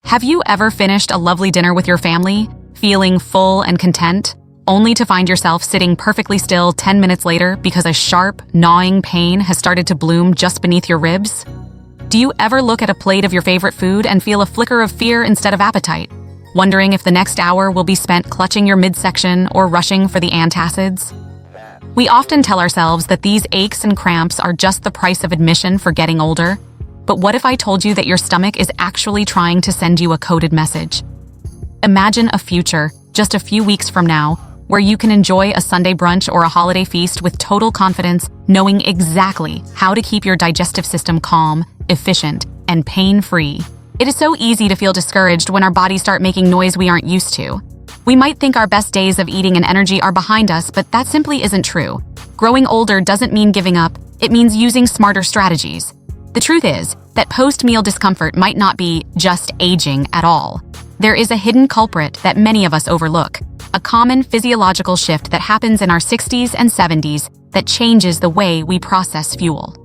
Have you ever finished a lovely dinner with your family, feeling full and content, only to find yourself sitting perfectly still 10 minutes later because a sharp, gnawing pain has started to bloom just beneath your ribs? Do you ever look at a plate of your favorite food and feel a flicker of fear instead of appetite, wondering if the next hour will be spent clutching your midsection or rushing for the antacids? We often tell ourselves that these aches and cramps are just the price of admission for getting older. But what if I told you that your stomach is actually trying to send you a coded message? Imagine a future, just a few weeks from now, where you can enjoy a Sunday brunch or a holiday feast with total confidence, knowing exactly how to keep your digestive system calm, efficient, and pain-free. It is so easy to feel discouraged when our bodies start making noise we aren't used to. We might think our best days of eating and energy are behind us, but that simply isn't true. Growing older doesn't mean giving up, it means using smarter strategies. The truth is that post-meal discomfort might not be just aging at all. There is a hidden culprit that many of us overlook, a common physiological shift that happens in our 60s and 70s that changes the way we process fuel.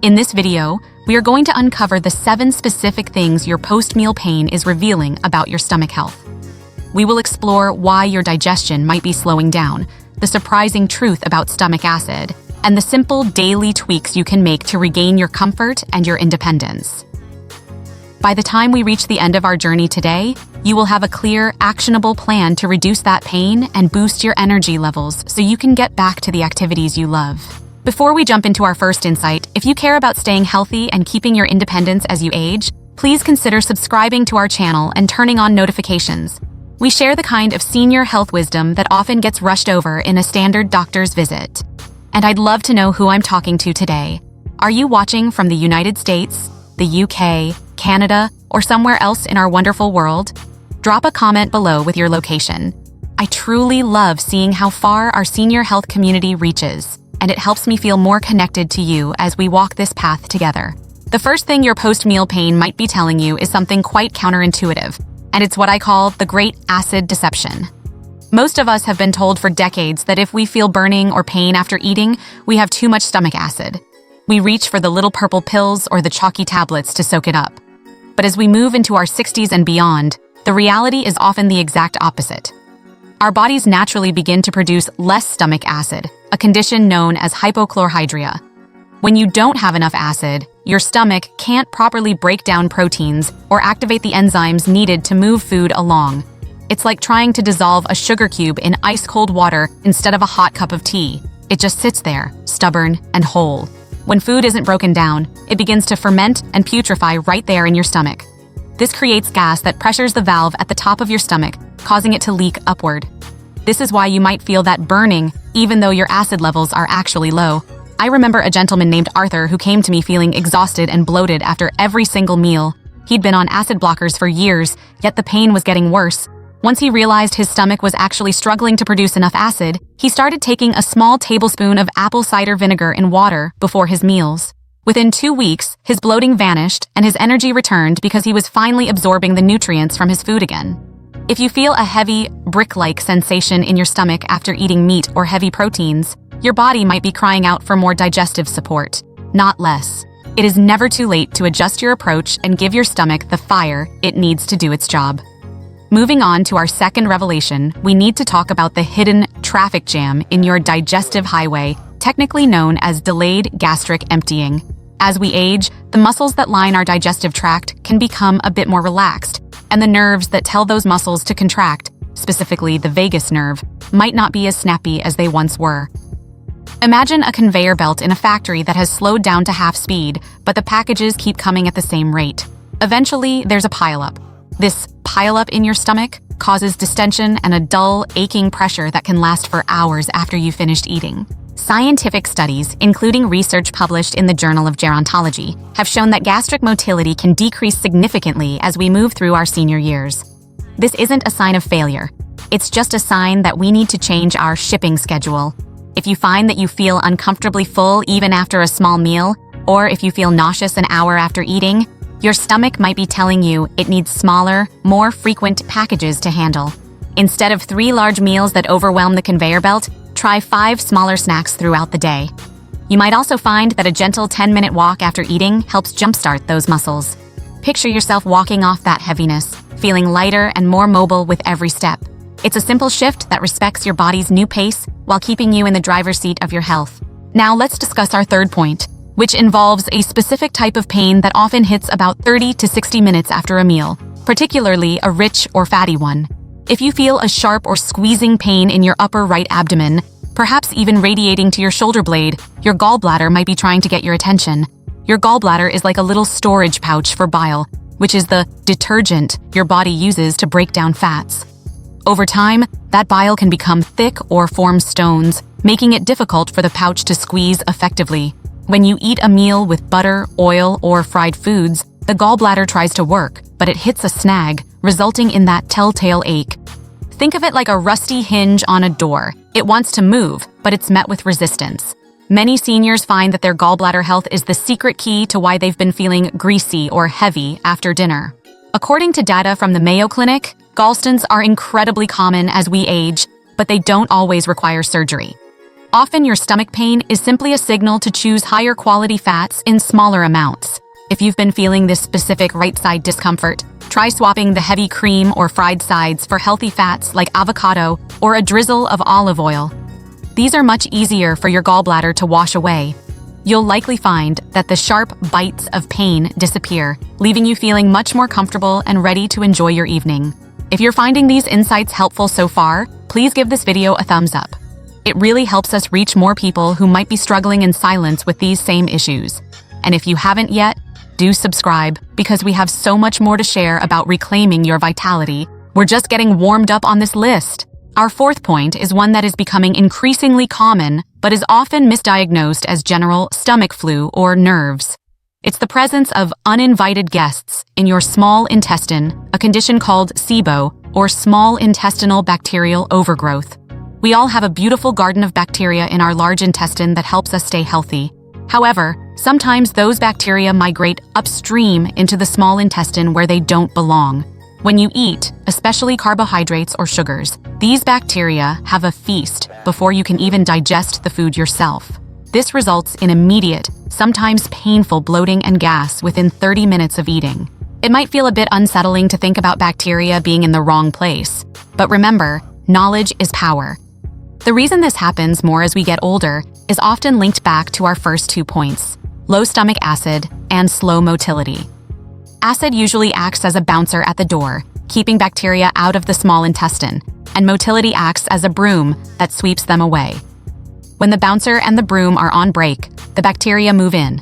In this video, we are going to uncover the 7 specific things your post-meal pain is revealing about your stomach health. We will explore why your digestion might be slowing down, the surprising truth about stomach acid, and the simple daily tweaks you can make to regain your comfort and your independence. By the time we reach the end of our journey today, you will have a clear, actionable plan to reduce that pain and boost your energy levels so you can get back to the activities you love. Before we jump into our first insight, if you care about staying healthy and keeping your independence as you age, please consider subscribing to our channel and turning on notifications. We share the kind of senior health wisdom that often gets rushed over in a standard doctor's visit. And I'd love to know who I'm talking to today. Are you watching from the United States, the UK, Canada, or somewhere else in our wonderful world? Drop a comment below with your location. I truly love seeing how far our senior health community reaches, and it helps me feel more connected to you as we walk this path together. The first thing your post-meal pain might be telling you is something quite counterintuitive, and it's what I call the great acid deception. Most of us have been told for decades that if we feel burning or pain after eating, we have too much stomach acid. We reach for the little purple pills or the chalky tablets to soak it up. But as we move into our 60s and beyond, the reality is often the exact opposite. Our bodies naturally begin to produce less stomach acid, a condition known as hypochlorhydria. When you don't have enough acid, your stomach can't properly break down proteins or activate the enzymes needed to move food along. It's like trying to dissolve a sugar cube in ice-cold water instead of a hot cup of tea. It just sits there, stubborn and whole. When food isn't broken down, it begins to ferment and putrefy right there in your stomach. This creates gas that pressures the valve at the top of your stomach, causing it to leak upward. This is why you might feel that burning, even though your acid levels are actually low. I remember a gentleman named Arthur who came to me feeling exhausted and bloated after every single meal. He'd been on acid blockers for years, yet the pain was getting worse. Once he realized his stomach was actually struggling to produce enough acid, he started taking a small tablespoon of apple cider vinegar in water before his meals. Within 2 weeks, his bloating vanished and his energy returned because he was finally absorbing the nutrients from his food again. If you feel a heavy, brick-like sensation in your stomach after eating meat or heavy proteins, your body might be crying out for more digestive support, not less. It is never too late to adjust your approach and give your stomach the fire it needs to do its job. Moving on to our second revelation, we need to talk about the hidden traffic jam in your digestive highway, technically known as delayed gastric emptying. As we age, the muscles that line our digestive tract can become a bit more relaxed, and the nerves that tell those muscles to contract, specifically the vagus nerve, might not be as snappy as they once were. Imagine a conveyor belt in a factory that has slowed down to half speed, but the packages keep coming at the same rate. Eventually, there's a pileup. This pileup in your stomach causes distension and a dull, aching pressure that can last for hours after you've finished eating. Scientific studies, including research published in the Journal of Gerontology, have shown that gastric motility can decrease significantly as we move through our senior years. This isn't a sign of failure. It's just a sign that we need to change our shipping schedule. If you find that you feel uncomfortably full even after a small meal, or if you feel nauseous an hour after eating, your stomach might be telling you it needs smaller, more frequent packages to handle. Instead of 3 large meals that overwhelm the conveyor belt, try 5 smaller snacks throughout the day. You might also find that a gentle 10-minute walk after eating helps jumpstart those muscles. Picture yourself walking off that heaviness, feeling lighter and more mobile with every step. It's a simple shift that respects your body's new pace while keeping you in the driver's seat of your health. Now let's discuss our third point, which involves a specific type of pain that often hits about 30 to 60 minutes after a meal, particularly a rich or fatty one. If you feel a sharp or squeezing pain in your upper right abdomen, perhaps even radiating to your shoulder blade, your gallbladder might be trying to get your attention. Your gallbladder is like a little storage pouch for bile, which is the detergent your body uses to break down fats. Over time, that bile can become thick or form stones, making it difficult for the pouch to squeeze effectively. When you eat a meal with butter, oil, or fried foods, the gallbladder tries to work, but it hits a snag, resulting in that telltale ache. Think of it like a rusty hinge on a door. It wants to move, but it's met with resistance. Many seniors find that their gallbladder health is the secret key to why they've been feeling greasy or heavy after dinner. According to data from the Mayo Clinic, gallstones are incredibly common as we age, but they don't always require surgery. Often your stomach pain is simply a signal to choose higher quality fats in smaller amounts. If you've been feeling this specific right side discomfort, try swapping the heavy cream or fried sides for healthy fats like avocado or a drizzle of olive oil. These are much easier for your gallbladder to wash away. You'll likely find that the sharp bites of pain disappear, leaving you feeling much more comfortable and ready to enjoy your evening. If you're finding these insights helpful so far, please give this video a thumbs up. It really helps us reach more people who might be struggling in silence with these same issues. And if you haven't yet, do subscribe, because we have so much more to share about reclaiming your vitality. We're just getting warmed up on this list. Our fourth point is one that is becoming increasingly common, but is often misdiagnosed as general stomach flu or nerves. It's the presence of uninvited guests in your small intestine, a condition called SIBO, or small intestinal bacterial overgrowth. We all have a beautiful garden of bacteria in our large intestine that helps us stay healthy. However, sometimes those bacteria migrate upstream into the small intestine where they don't belong. When you eat, especially carbohydrates or sugars, these bacteria have a feast before you can even digest the food yourself. This results in immediate, sometimes painful bloating and gas within 30 minutes of eating. It might feel a bit unsettling to think about bacteria being in the wrong place, but remember, knowledge is power. The reason this happens more as we get older is often linked back to our first 2 points: low stomach acid and slow motility. Acid usually acts as a bouncer at the door, keeping bacteria out of the small intestine, and motility acts as a broom that sweeps them away. When the bouncer and the broom are on break, the bacteria move in.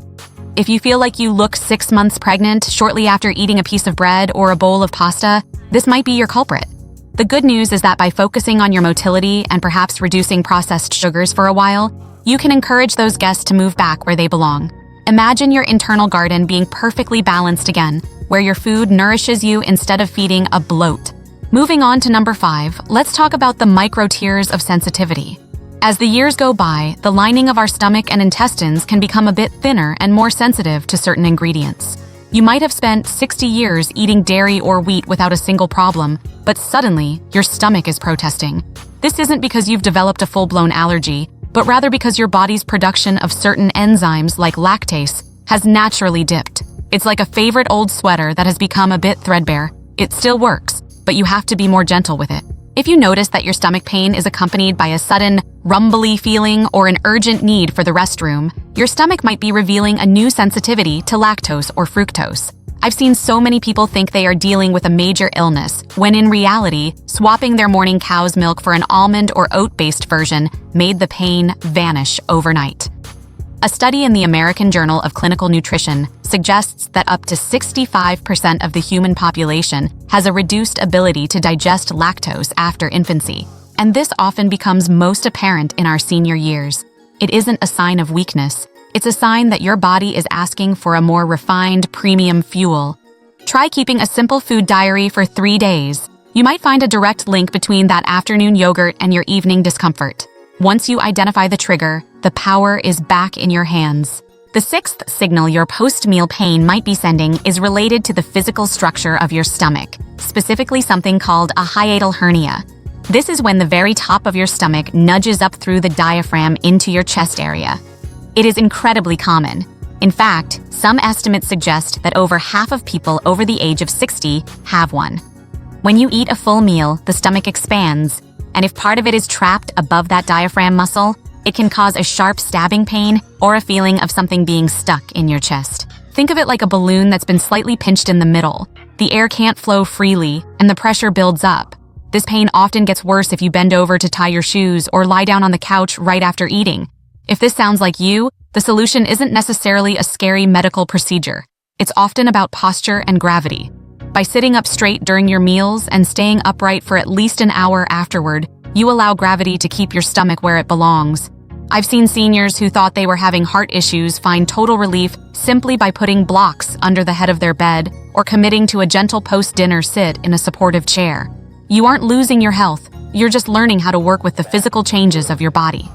If you feel like you look 6 months pregnant shortly after eating a piece of bread or a bowl of pasta, this might be your culprit. The good news is that by focusing on your motility and perhaps reducing processed sugars for a while, you can encourage those guests to move back where they belong. Imagine your internal garden being perfectly balanced again, where your food nourishes you instead of feeding a bloat. Moving on to number 5, let's talk about the micro tiers of sensitivity. As the years go by, the lining of our stomach and intestines can become a bit thinner and more sensitive to certain ingredients. You might have spent 60 years eating dairy or wheat without a single problem, but suddenly, your stomach is protesting. This isn't because you've developed a full-blown allergy, but rather because your body's production of certain enzymes like lactase has naturally dipped. It's like a favorite old sweater that has become a bit threadbare. It still works, but you have to be more gentle with it. If you notice that your stomach pain is accompanied by a sudden, rumbly feeling or an urgent need for the restroom, your stomach might be revealing a new sensitivity to lactose or fructose. I've seen so many people think they are dealing with a major illness, when in reality, swapping their morning cow's milk for an almond or oat-based version made the pain vanish overnight. A study in the American Journal of Clinical Nutrition suggests that up to 65% of the human population has a reduced ability to digest lactose after infancy, and this often becomes most apparent in our senior years. It isn't a sign of weakness. It's a sign that your body is asking for a more refined premium fuel. Try keeping a simple food diary for 3 days. You might find a direct link between that afternoon yogurt and your evening discomfort. Once you identify the trigger, the power is back in your hands. The 6th signal your post-meal pain might be sending is related to the physical structure of your stomach, specifically something called a hiatal hernia. This is when the very top of your stomach nudges up through the diaphragm into your chest area. It is incredibly common. In fact, some estimates suggest that over half of people over the age of 60 have one. When you eat a full meal, the stomach expands, and if part of it is trapped above that diaphragm muscle, it can cause a sharp stabbing pain or a feeling of something being stuck in your chest. Think of it like a balloon that's been slightly pinched in the middle. The air can't flow freely, and the pressure builds up. This pain often gets worse if you bend over to tie your shoes or lie down on the couch right after eating. If this sounds like you, the solution isn't necessarily a scary medical procedure. It's often about posture and gravity. By sitting up straight during your meals and staying upright for at least an hour afterward, you allow gravity to keep your stomach where it belongs. I've seen seniors who thought they were having heart issues find total relief simply by putting blocks under the head of their bed or committing to a gentle post-dinner sit in a supportive chair. You aren't losing your health, you're just learning how to work with the physical changes of your body.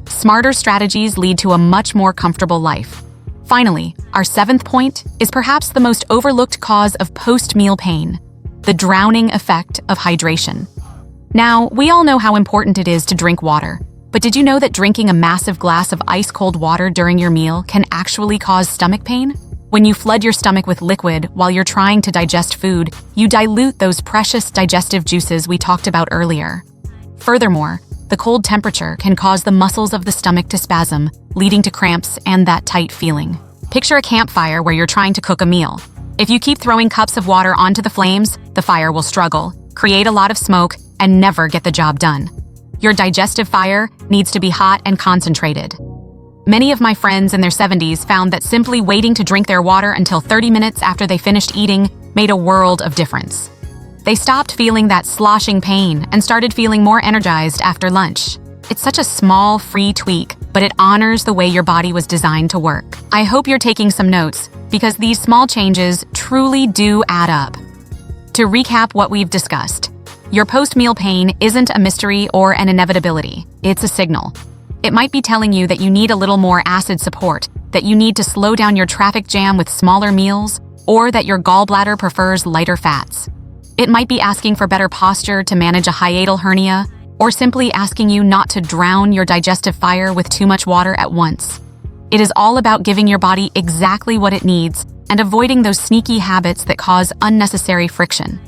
Smarter strategies lead to a much more comfortable life. Finally, our seventh point is perhaps the most overlooked cause of post-meal pain: the drowning effect of hydration. Now, we all know how important it is to drink water, but did you know that drinking a massive glass of ice-cold water during your meal can actually cause stomach pain? When you flood your stomach with liquid while you're trying to digest food, you dilute those precious digestive juices we talked about earlier. Furthermore, the cold temperature can cause the muscles of the stomach to spasm, leading to cramps and that tight feeling. Picture a campfire where you're trying to cook a meal. If you keep throwing cups of water onto the flames, the fire will struggle, create a lot of smoke, and never get the job done. Your digestive fire needs to be hot and concentrated. Many of my friends in their 70s found that simply waiting to drink their water until 30 minutes after they finished eating made a world of difference. They stopped feeling that sloshing pain and started feeling more energized after lunch. It's such a small, free tweak, but it honors the way your body was designed to work. I hope you're taking some notes, because these small changes truly do add up. To recap what we've discussed, your post-meal pain isn't a mystery or an inevitability. It's a signal. It might be telling you that you need a little more acid support, that you need to slow down your traffic jam with smaller meals, or that your gallbladder prefers lighter fats. It might be asking for better posture to manage a hiatal hernia, or simply asking you not to drown your digestive fire with too much water at once. It is all about giving your body exactly what it needs and avoiding those sneaky habits that cause unnecessary friction.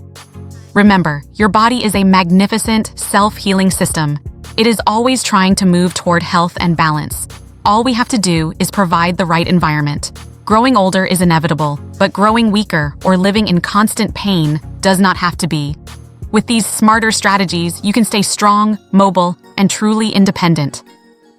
Remember, your body is a magnificent, self-healing system. It is always trying to move toward health and balance. All we have to do is provide the right environment. Growing older is inevitable, but growing weaker or living in constant pain does not have to be. With these smarter strategies, you can stay strong, mobile, and truly independent.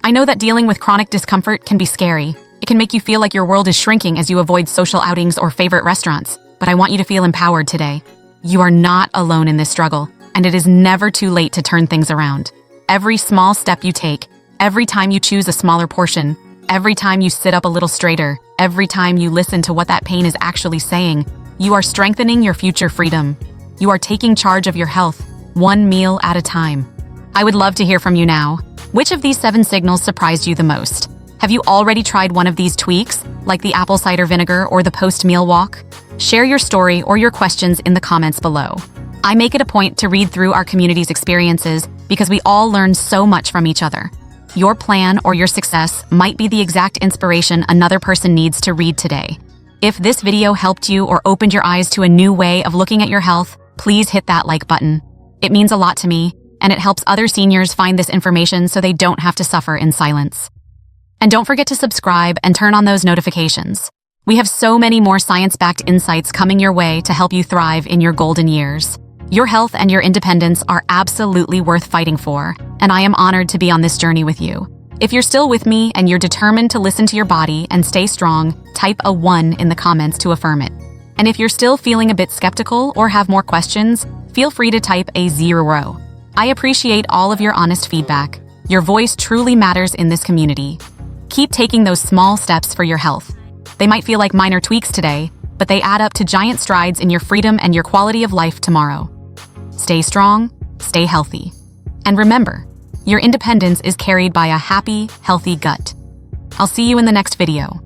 I know that dealing with chronic discomfort can be scary. It can make you feel like your world is shrinking as you avoid social outings or favorite restaurants, but I want you to feel empowered today. You are not alone in this struggle, and it is never too late to turn things around. Every small step you take, every time you choose a smaller portion, every time you sit up a little straighter, every time you listen to what that pain is actually saying, you are strengthening your future freedom. You are taking charge of your health, one meal at a time. I would love to hear from you now. Which of these 7 signals surprised you the most? Have you already tried one of these tweaks, like the apple cider vinegar or the post-meal walk? Share your story or your questions in the comments below. I make it a point to read through our community's experiences because we all learn so much from each other. Your plan or your success might be the exact inspiration another person needs to read today. If this video helped you or opened your eyes to a new way of looking at your health, please hit that like button. It means a lot to me, and it helps other seniors find this information so they don't have to suffer in silence. And don't forget to subscribe and turn on those notifications. We have so many more science-backed insights coming your way to help you thrive in your golden years. Your health and your independence are absolutely worth fighting for, and I am honored to be on this journey with you. If you're still with me and you're determined to listen to your body and stay strong, type a 1 in the comments to affirm it. And if you're still feeling a bit skeptical or have more questions, feel free to type a 0. I appreciate all of your honest feedback. Your voice truly matters in this community. Keep taking those small steps for your health. They might feel like minor tweaks today, but they add up to giant strides in your freedom and your quality of life tomorrow. Stay strong, stay healthy. And remember, your independence is carried by a happy, healthy gut. I'll see you in the next video.